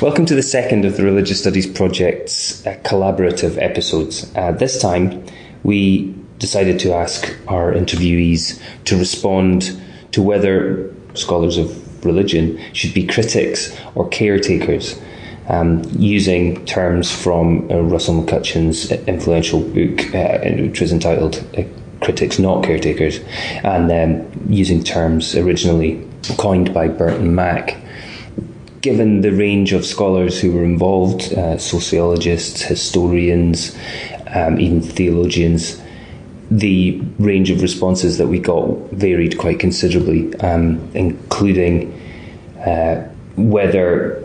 Welcome to the second of the Religious Studies Project's collaborative episodes. This time we decided to ask our interviewees to respond to whether scholars of religion should be critics or caretakers, using terms from Russell McCutcheon's influential book, which was entitled Critics Not Caretakers, and using terms originally coined by Burton Mack. Given the range of scholars who were involved, sociologists, historians, even theologians, the range of responses that we got varied quite considerably, including whether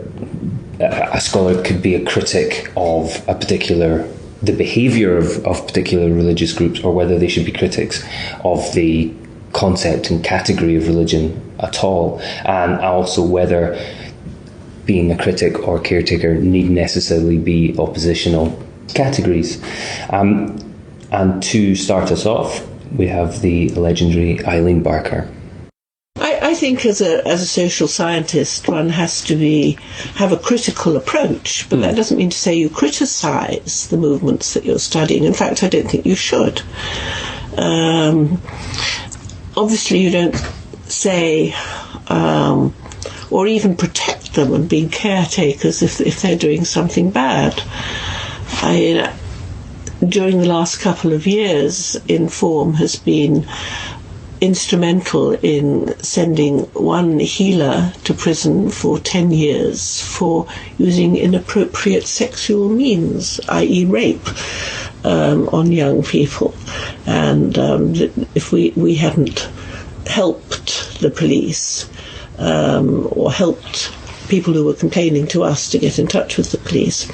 a scholar could be a critic of the behaviour of particular religious groups, or whether they should be critics of the concept and category of religion at all, and also whether being a critic or caretaker need necessarily be oppositional categories. And to start us off, we have the legendary Eileen Barker. I think as a social scientist, one has to have a critical approach, but that doesn't mean to say you criticise the movements that you're studying. In fact, I don't think you should. Obviously, you don't say or even protect them and be caretakers if they're doing something bad. During the last couple of years, Inform has been instrumental in sending one healer to prison for 10 years for using inappropriate sexual means, i.e. rape, on young people. And if we hadn't helped the police, or helped people who were complaining to us to get in touch with the police,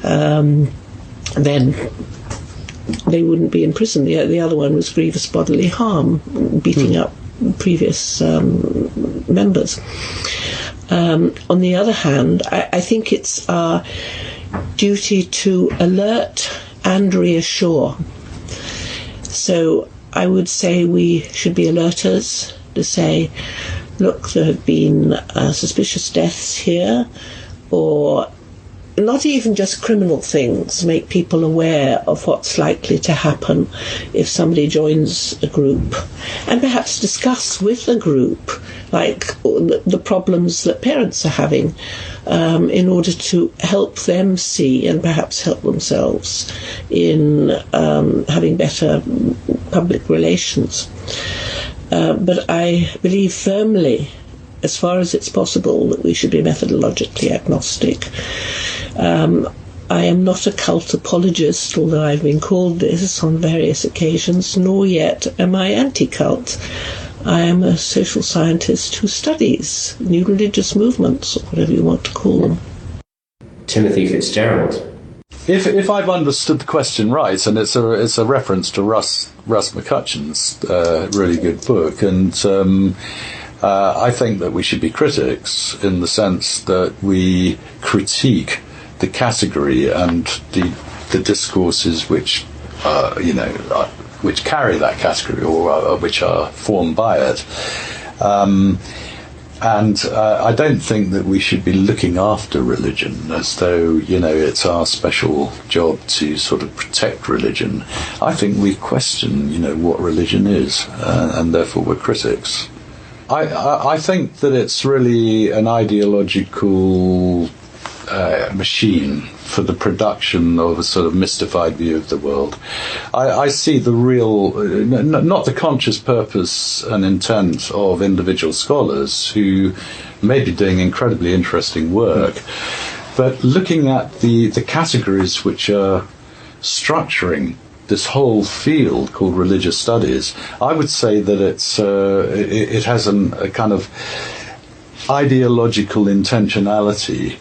then they wouldn't be in prison. The other one was grievous bodily harm, beating up previous members. On the other hand, I think it's our duty to alert and reassure. So I would say we should be alerters, to say, look, there have been suspicious deaths here, or not even just criminal things, make people aware of what's likely to happen if somebody joins a group, and perhaps discuss with the group, like the problems that parents are having, in order to help them see and perhaps help themselves in having better public relations. But I believe firmly, as far as it's possible, that we should be methodologically agnostic. I am not a cult apologist, although I've been called this on various occasions, nor yet am I anti-cult. I am a social scientist who studies new religious movements, or whatever you want to call them. Timothy Fitzgerald. If I've understood the question right, and it's a reference to Russ McCutcheon's really good book, and I think that we should be critics in the sense that we critique the category and the discourses which which carry that category, or which are formed by it. And I don't think that we should be looking after religion as though, it's our special job to sort of protect religion. I think we question, what religion is, and therefore we're critics. I think that it's really an ideological machine for the production of a sort of mystified view of the world. I see the real, not the conscious purpose and intent of individual scholars who may be doing incredibly interesting work, but looking at the categories which are structuring this whole field called religious studies. I would say that it has a kind of ideological intentionality,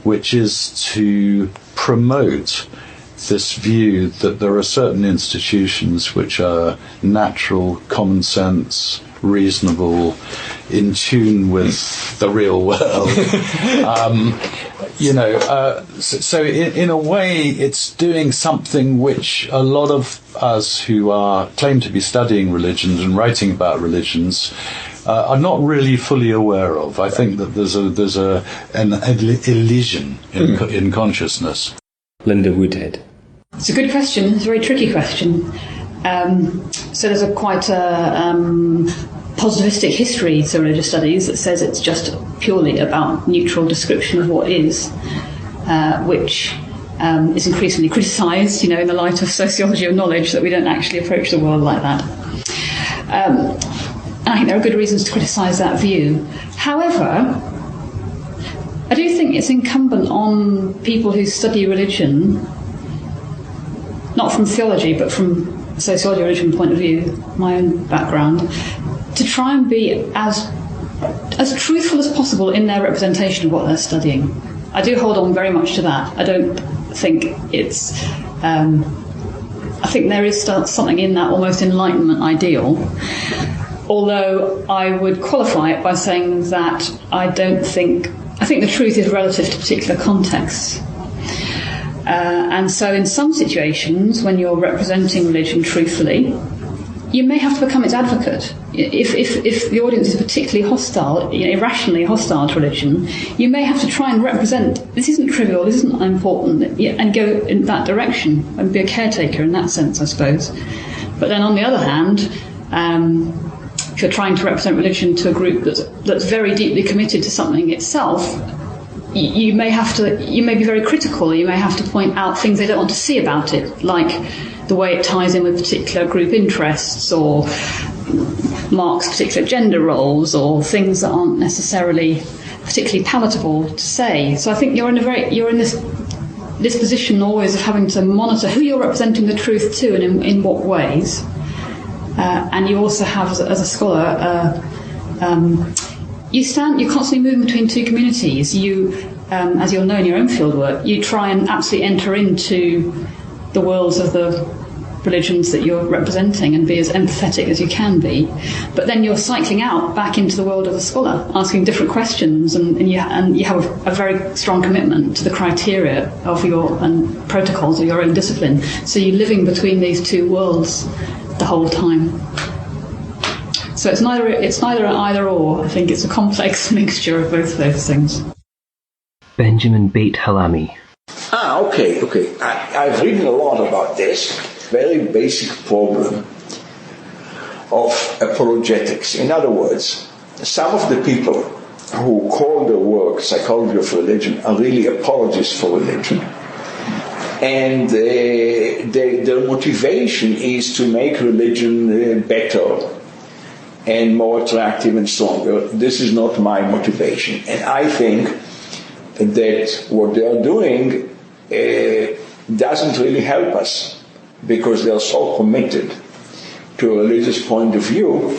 which is to promote this view that there are certain institutions which are natural, common sense, reasonable, in tune with the real world. So in a way, it's doing something which a lot of us who claim to be studying religions and writing about religions I'm not really fully aware of. I think that there's an elision in consciousness. Linda Woodhead. It's a good question. It's a very tricky question. So there's quite a positivistic history to religious studies that says it's just purely about neutral description of what is, which is increasingly criticised, in the light of sociology of knowledge, that we don't actually approach the world like that. And I think there are good reasons to criticise that view. However, I do think it's incumbent on people who study religion, not from theology, but from sociology of religion point of view, my own background, to try and be as truthful as possible in their representation of what they're studying. I do hold on very much to that. I don't think it's... I think there is something in that almost Enlightenment ideal, although I would qualify it by saying that I think the truth is relative to particular contexts. And so in some situations, when you're representing religion truthfully, you may have to become its advocate. If the audience is particularly hostile, irrationally hostile to religion, you may have to try and represent, this isn't trivial, this isn't unimportant, and go in that direction, and be a caretaker in that sense, I suppose. But then on the other hand, if you're trying to represent religion to a group that's very deeply committed to something itself, you may be very critical. You may have to point out things they don't want to see about it, like the way it ties in with particular group interests, or marks particular gender roles, or things that aren't necessarily particularly palatable to say. So I think you're in this position always of having to monitor who you're representing the truth to and in what ways. And you also have, as a scholar, you're constantly moving between two communities. You, as you'll know in your own fieldwork, you try and absolutely enter into the worlds of the religions that you're representing and be as empathetic as you can be. But then you're cycling out back into the world of the scholar, asking different questions, and you have a very strong commitment to the criteria of and protocols of your own discipline. So you're living between these two worlds the whole time. So it's neither an either or. I think it's a complex mixture of both those things. Benjamin Beit-Hallahmi. Okay. I've written a lot about this very basic problem of apologetics. In other words, some of the people who call their work Psychology of Religion are really apologists for religion. And their motivation is to make religion better and more attractive and stronger. This is not my motivation. And I think that what they are doing doesn't really help us, because they are so committed to a religious point of view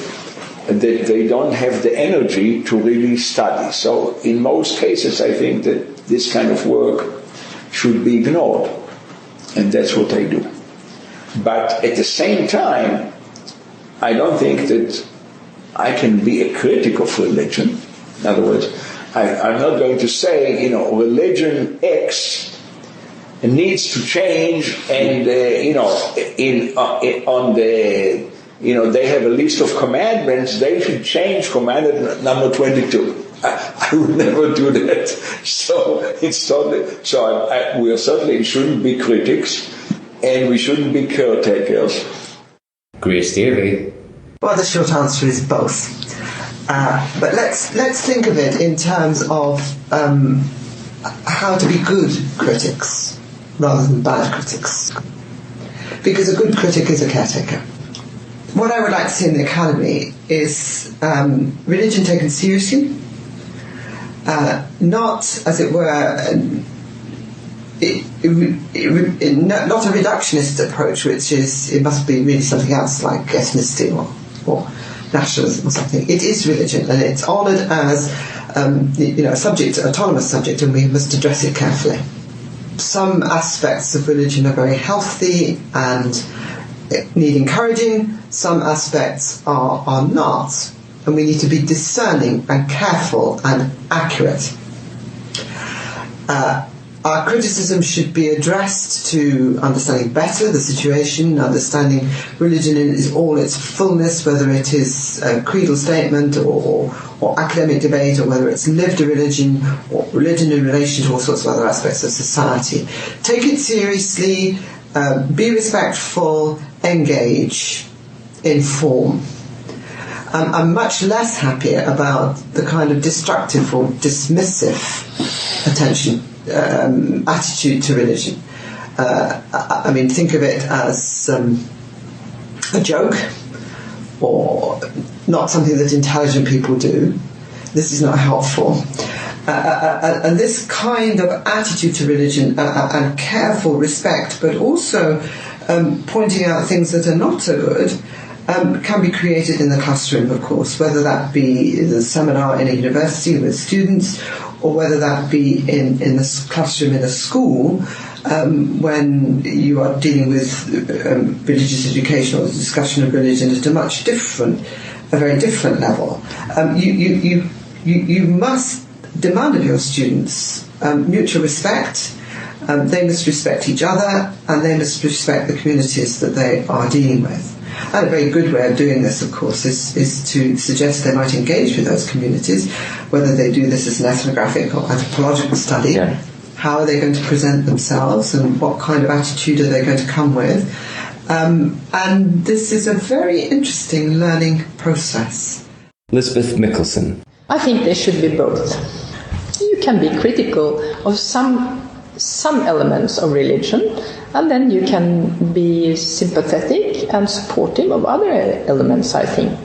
that they don't have the energy to really study. So in most cases, I think that this kind of work should be ignored. And that's what I do. But at the same time, I don't think that I can be a critic of religion. In other words, I'm not going to say, religion X needs to change, and they have a list of commandments. They should change commandment number 22. I would never do that. So it's totally. So we certainly shouldn't be critics, and we shouldn't be caretakers. Grace Davey. Well, the short answer is both. But let's think of it in terms of how to be good critics rather than bad critics. Because a good critic is a caretaker. What I would like to see in the academy is religion taken seriously, not, as it were, not a reductionist approach, which is it must be really something else like ethnicity or nationalism or something. It is religion, and it's honoured as a subject, autonomous subject, and we must address it carefully. Some aspects of religion are very healthy and need encouraging. Some aspects are not, and we need to be discerning and careful and accurate. our criticism should be addressed to understanding better the situation, understanding religion in all its fullness, whether it is a creedal statement or academic debate, or whether it's lived religion or religion in relation to all sorts of other aspects of society. Take it seriously, be respectful, engage, inform. I'm much less happy about the kind of destructive or dismissive attitude to religion. I mean, think of it as a joke, or not something that intelligent people do. This is not helpful. And this kind of attitude to religion and careful respect, but also pointing out things that are not so good, can be created in the classroom, of course, whether that be the seminar in a university with students, or whether that be in the classroom in a school, when you are dealing with religious education or the discussion of religion at a very different level. You must demand of your students mutual respect. They must respect each other, and they must respect the communities that they are dealing with. And a very good way of doing this, of course, is to suggest they might engage with those communities, whether they do this as an ethnographic or anthropological study. Yeah. How are they going to present themselves, and what kind of attitude are they going to come with? And this is a very interesting learning process. Elizabeth Mickelson. I think there should be both. You can be critical of some elements of religion, and then you can be sympathetic and supportive of other elements, I think.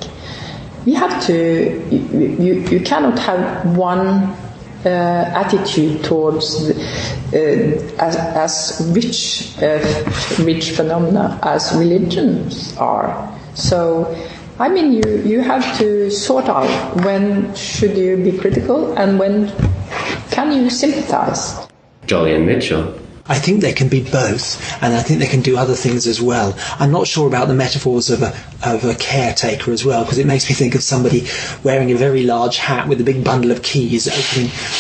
You have to, you cannot have one attitude towards as rich phenomena as religions are. So, I mean, you have to sort out when should you be critical and when can you sympathize. Jolyon Mitchell. I think they can be both, and I think they can do other things as well. I'm not sure about the metaphors of a caretaker as well, because it makes me think of somebody wearing a very large hat with a big bundle of keys,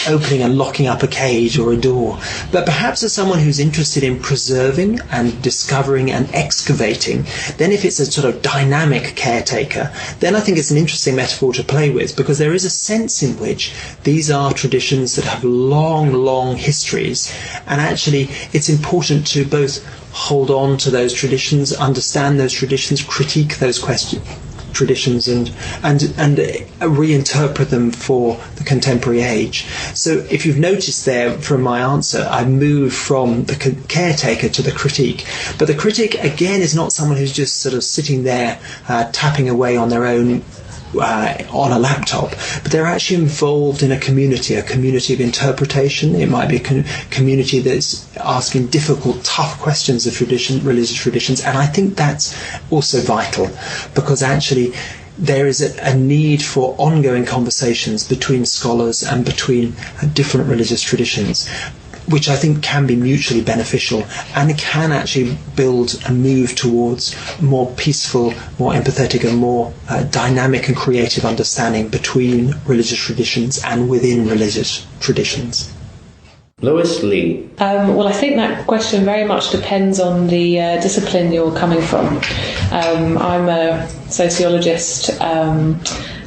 opening and locking up a cage or a door. But perhaps as someone who's interested in preserving and discovering and excavating, then if it's a sort of dynamic caretaker, then I think it's an interesting metaphor to play with, because there is a sense in which these are traditions that have long, long histories, and actually it's important to both hold on to those traditions, understand those traditions, critique those traditions, and reinterpret them for the contemporary age. So if you've noticed there from my answer, I moved from the caretaker to the critique. But the critic, again, is not someone who's just sort of sitting there tapping away on their own on a laptop, but they're actually involved in a community of interpretation. It might be a community that's asking difficult, tough questions of religious traditions, and I think that's also vital, because actually there is a need for ongoing conversations between scholars and between different religious traditions, which I think can be mutually beneficial and can actually build and move towards more peaceful, more empathetic and more dynamic and creative understanding between religious traditions and within religious traditions. Lois Lee. Well, I think that question very much depends on the discipline you're coming from. I'm a sociologist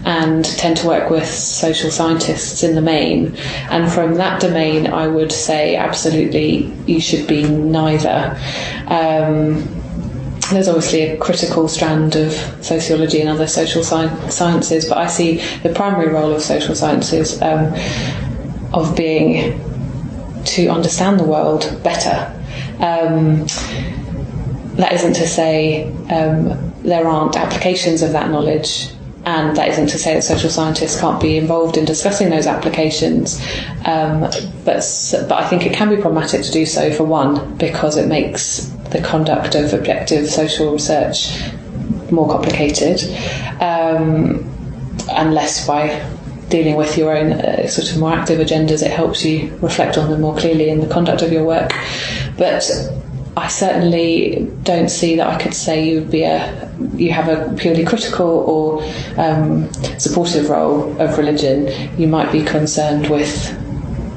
and tend to work with social scientists in the main, and from that domain I would say absolutely you should be neither. There's obviously a critical strand of sociology and other social sciences, but I see the primary role of social sciences of being to understand the world better. That isn't to say there aren't applications of that knowledge, and that isn't to say that social scientists can't be involved in discussing those applications, but I think it can be problematic to do so, for one, because it makes the conduct of objective social research more complicated, unless by dealing with your own sort of more active agendas it helps you reflect on them more clearly in the conduct of your work. But I certainly don't see that I could say you have a purely critical or supportive role of religion. You might be concerned with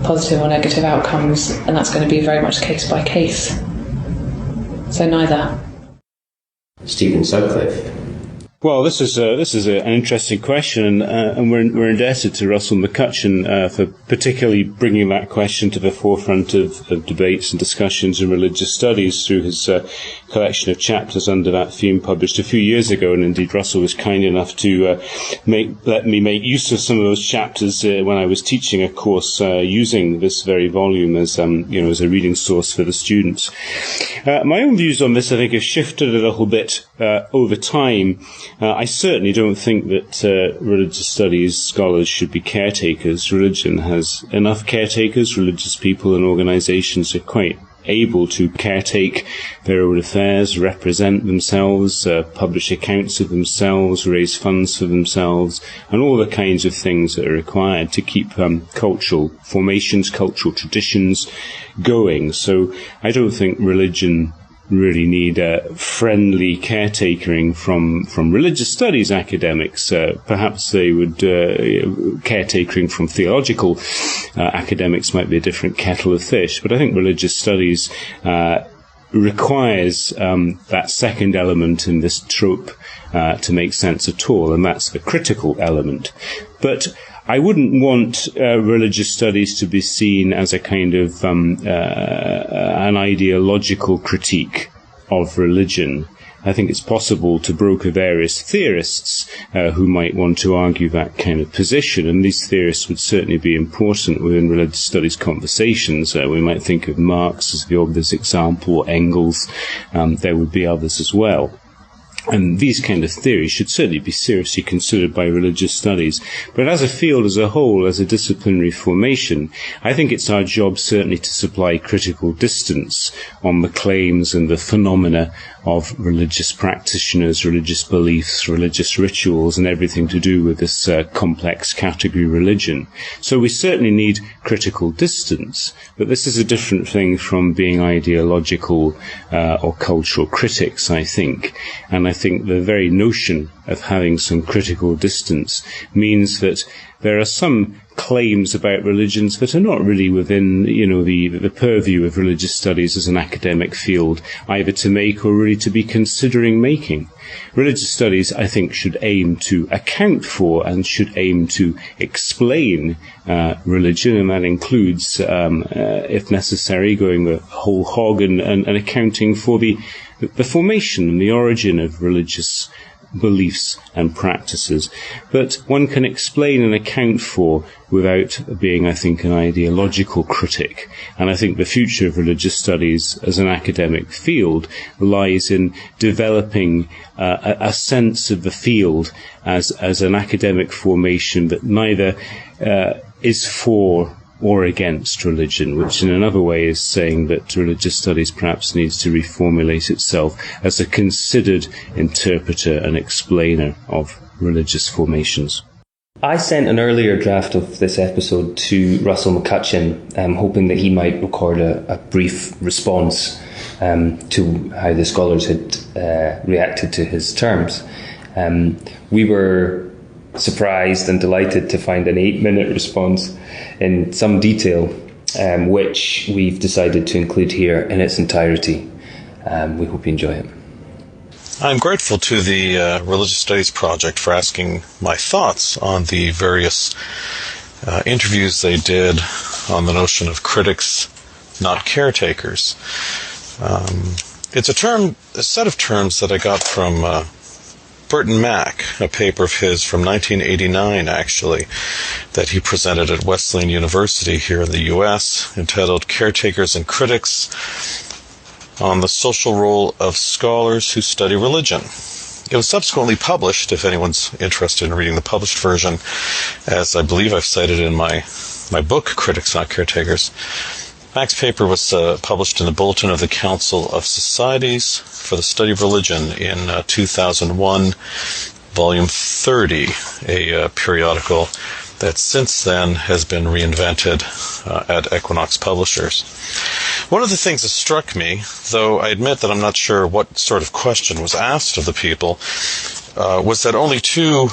positive or negative outcomes, and that's going to be very much case by case. So neither. Stephen Sutcliffe. Well, this is an interesting question, and we're indebted to Russell McCutcheon for particularly bringing that question to the forefront of debates and discussions in religious studies through his collection of chapters under that theme published a few years ago. And indeed, Russell was kind enough to let me make use of some of those chapters when I was teaching a course using this very volume as as a reading source for the students. My own views on this, I think, have shifted a little bit over time. I certainly don't think that religious studies scholars should be caretakers. Religion has enough caretakers. Religious people and organisations are quite able to caretake their own affairs, represent themselves, publish accounts of themselves, raise funds for themselves, and all the kinds of things that are required to keep cultural formations, cultural traditions going. So I don't think religion really need friendly caretakering from religious studies academics. Perhaps they would caretakering from theological academics might be a different kettle of fish. But I think religious studies requires that second element in this trope to make sense at all, and that's the critical element. But I wouldn't want religious studies to be seen as a kind of an ideological critique of religion. I think it's possible to broker various theorists who might want to argue that kind of position, and these theorists would certainly be important within religious studies conversations. We might think of Marx as the obvious example, or Engels. There would be others as well. And these kind of theories should certainly be seriously considered by religious studies. But as a field as a whole, as a disciplinary formation, I think it's our job certainly to supply critical distance on the claims and the phenomena of religious practitioners, religious beliefs, religious rituals, and everything to do with this complex category religion. So we certainly need critical distance, but this is a different thing from being ideological or cultural critics, I think. And I think the very notion of having some critical distance means that there are some claims about religions that are not really within, the purview of religious studies as an academic field, either to make or really to be considering making. Religious studies, I think, should aim to account for and should aim to explain religion, and that includes, if necessary, going the whole hog and accounting for the formation and the origin of religious beliefs and practices. But one can explain and account for without being, I think, an ideological critic. And I think the future of religious studies as an academic field lies in developing a sense of the field as an academic formation that neither is for or against religion, which in another way is saying that religious studies perhaps needs to reformulate itself as a considered interpreter and explainer of religious formations. I sent an earlier draft of this episode to Russell McCutcheon, hoping that he might record a brief response to how the scholars had reacted to his terms. We were surprised and delighted to find an 8-minute response in some detail, which we've decided to include here in its entirety. We hope you enjoy it. I'm grateful to the Religious Studies Project for asking my thoughts on the various interviews they did on the notion of critics, not caretakers. It's a set of terms that I got from Burton Mack, a paper of his from 1989, actually, that he presented at Wesleyan University here in the U.S., entitled Caretakers and Critics on the Social Role of Scholars Who Study Religion. It was subsequently published, if anyone's interested in reading the published version, as I believe I've cited in my book, Critics Not Caretakers. Mack's paper was published in the Bulletin of the Council of Societies for the Study of Religion in 2001, volume 30, a periodical that since then has been reinvented at Equinox Publishers. One of the things that struck me, though I admit that I'm not sure what sort of question was asked of the people, was that only two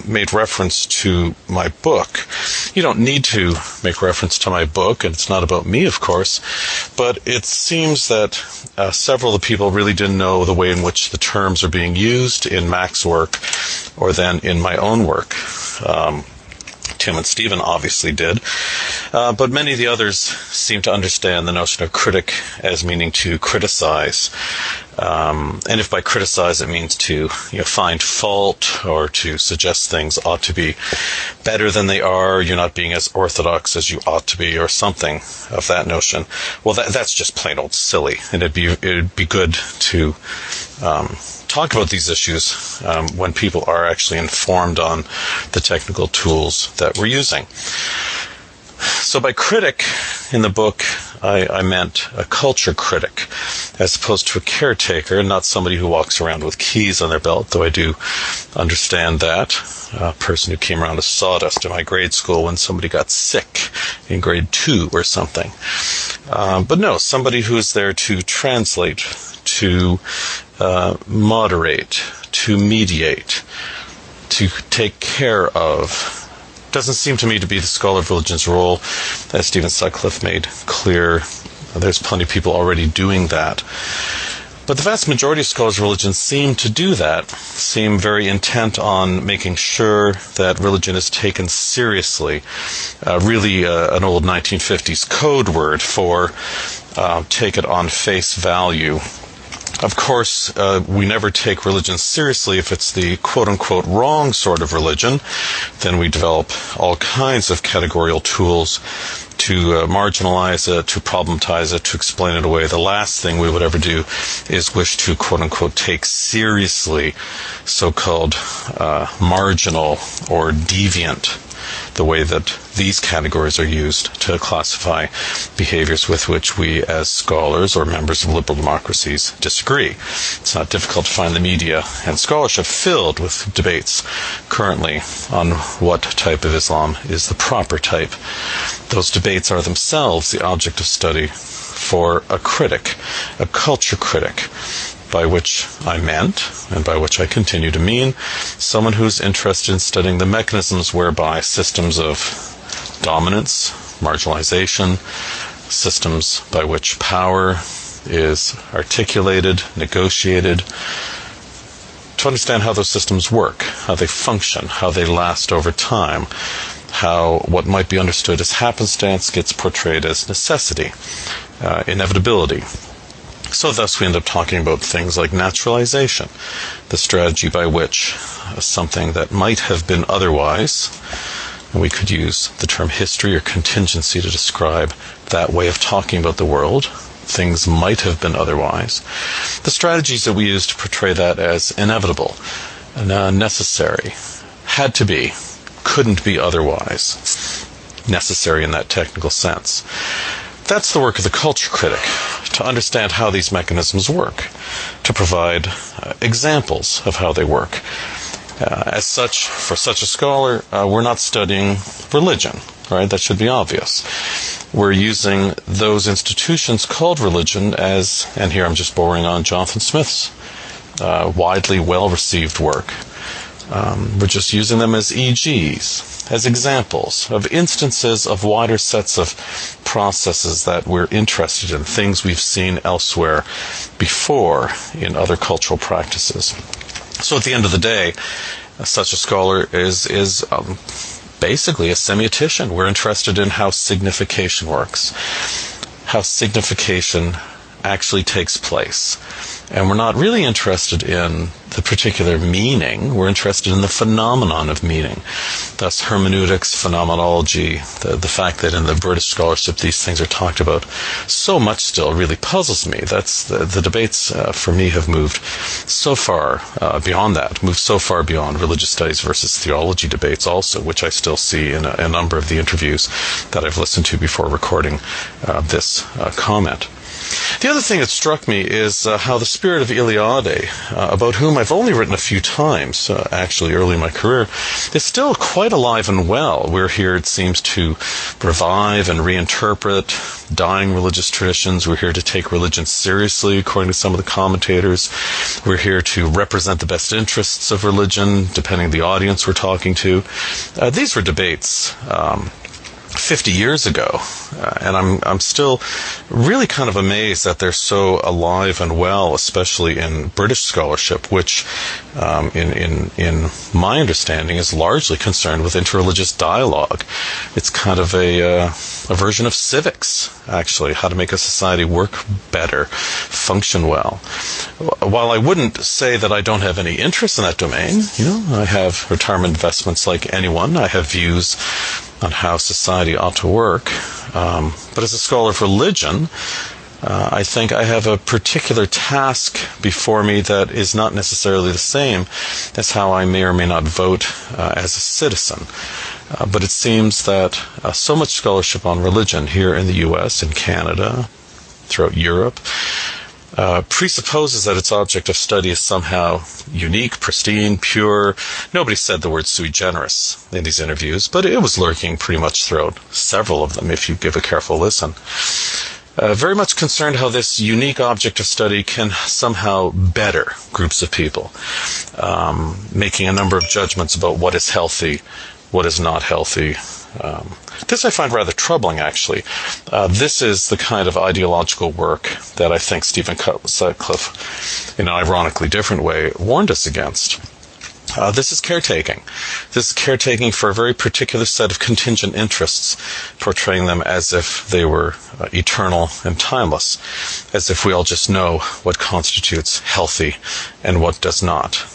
made reference to my book. You don't need to make reference to my book, and it's not about me, of course, but it seems that several of the people really didn't know the way in which the terms are being used in Mac's work or then in my own work. Tim and Stephen obviously did, but many of the others seem to understand the notion of critic as meaning to criticize. And if by criticize it means to find fault or to suggest things ought to be better than they are, you're not being as orthodox as you ought to be, or something of that notion, well, that's just plain old silly. And it'd be good to talk about these issues when people are actually informed on the technical tools that we're using. So by critic in the book, I meant a culture critic as opposed to a caretaker, not somebody who walks around with keys on their belt, though I do understand that. A person who came around as sawdust in my grade school when somebody got sick in grade 2 or something. But no, somebody who is there to translate, to moderate, to mediate, to take care of. Doesn't seem to me to be the scholar of religion's role, as Stephen Sutcliffe made clear. There's plenty of people already doing that. But the vast majority of scholars of religion seem to do that, seem very intent on making sure that religion is taken seriously. Really an old 1950s code word for take it on face value. Of course, we never take religion seriously if it's the quote-unquote wrong sort of religion. Then we develop all kinds of categorical tools to marginalize it, to problematize it, to explain it away. The last thing we would ever do is wish to quote-unquote take seriously so-called marginal or deviant, the way that these categories are used to classify behaviors with which we as scholars or members of liberal democracies disagree. It's not difficult to find the media and scholarship filled with debates currently on what type of Islam is the proper type. Those debates are themselves the object of study for a critic, a culture critic, by which I meant, and by which I continue to mean, someone who's interested in studying the mechanisms whereby systems of dominance, marginalization, systems by which power is articulated, negotiated, to understand how those systems work, how they function, how they last over time, how what might be understood as happenstance gets portrayed as necessity, inevitability. So thus we end up talking about things like naturalization, the strategy by which something that might have been otherwise, and we could use the term history or contingency to describe that way of talking about the world, things might have been otherwise, the strategies that we use to portray that as inevitable, necessary, had to be, couldn't be otherwise, necessary in that technical sense. That's the work of the culture critic, to understand how these mechanisms work, to provide examples of how they work. As such, for such a scholar, we're not studying religion, right? That should be obvious. We're using those institutions called religion as, and here I'm just borrowing on Jonathan Smith's widely well-received work. We're just using them as EGs, as examples of instances of wider sets of processes that we're interested in, things we've seen elsewhere before in other cultural practices. So at the end of the day, such a scholar is basically a semiotician. We're interested in how signification works, how signification actually takes place. And we're not really interested in the particular meaning. We're interested in the phenomenon of meaning. Thus, hermeneutics, phenomenology, the fact that in the British scholarship these things are talked about so much still really puzzles me. That's the debates for me have moved so far beyond that, moved so far beyond religious studies versus theology debates also, which I still see in a number of the interviews that I've listened to before recording this comment. The other thing that struck me is how the spirit of Iliade, about whom I've only written a few times, actually early in my career, is still quite alive and well. We're here, it seems, to revive and reinterpret dying religious traditions. We're here to take religion seriously, according to some of the commentators. We're here to represent the best interests of religion, depending on the audience we're talking to. These were debates 50 years ago, and I'm still really kind of amazed that they're so alive and well, especially in British scholarship, which, in my understanding, is largely concerned with interreligious dialogue. It's kind of a version of civics, actually, how to make a society work better, function well. While I wouldn't say that I don't have any interest in that domain, I have retirement investments like anyone. I have views on how society ought to work. But as a scholar of religion, I think I have a particular task before me that is not necessarily the same as how I may or may not vote as a citizen. But it seems that so much scholarship on religion here in the US, in Canada, throughout Europe, presupposes that its object of study is somehow unique, pristine, pure. Nobody said the word sui generis in these interviews, but it was lurking pretty much throughout several of them, if you give a careful listen. Very much concerned how this unique object of study can somehow better groups of people, making a number of judgments about what is healthy, what is not healthy. This I find rather troubling, actually. This is the kind of ideological work that I think Stephen Cutcliffe, in an ironically different way, warned us against. This is caretaking. This is caretaking for a very particular set of contingent interests, portraying them as if they were eternal and timeless, as if we all just know what constitutes healthy and what does not.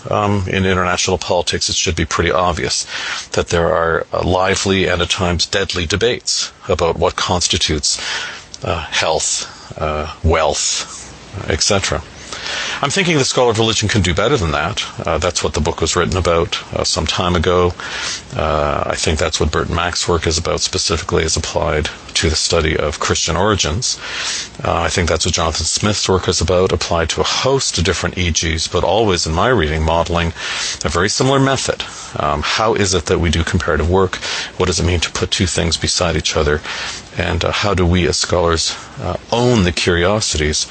In international politics, it should be pretty obvious that there are lively and at times deadly debates about what constitutes health, wealth, etc. I'm thinking the scholar of religion can do better than that. That's what the book was written about some time ago. I think that's what Burton Mack's work is about, specifically as applied to the study of Christian origins. I think that's what Jonathan Smith's work is about, applied to a host of different EGs, but always, in my reading, modeling a very similar method. How is it that we do comparative work? What does it mean to put two things beside each other? And how do we as scholars own the curiosities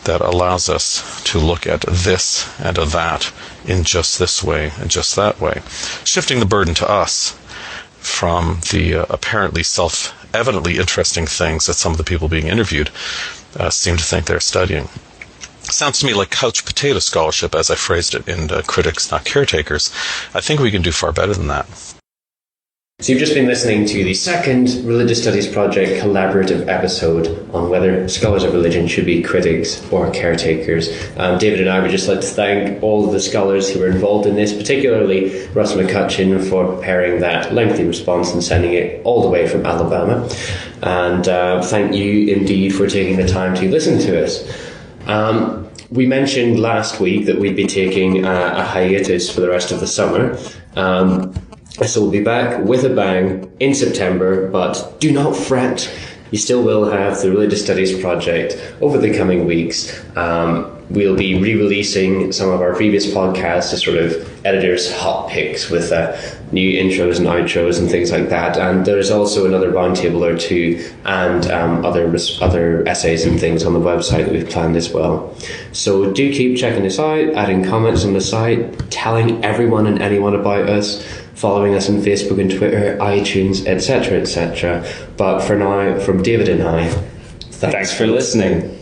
that allows us to look at this and at that in just this way and just that way, shifting the burden to us from the apparently self-evidently interesting things that some of the people being interviewed seem to think they're studying. Sounds to me like couch potato scholarship, as I phrased it in Critics Not Caretakers. I think we can do far better than that. So you've just been listening to the second Religious Studies Project collaborative episode on whether scholars of religion should be critics or caretakers. David and I would just like to thank all of the scholars who were involved in this, particularly Russell McCutcheon for preparing that lengthy response and sending it all the way from Alabama. And thank you indeed for taking the time to listen to us. We mentioned last week that we'd be taking a hiatus for the rest of the summer. So we'll be back with a bang in September, but do not fret. You still will have the Religious Studies Project over the coming weeks. We'll be re-releasing some of our previous podcasts as sort of editors' hot picks with new intros and outros and things like that. And there's also another roundtable or two and other essays and things on the website that we've planned as well. So do keep checking us out, adding comments on the site, telling everyone and anyone about us, following us on Facebook and Twitter, iTunes, etc., etc. But for now, from David and I, thanks for listening.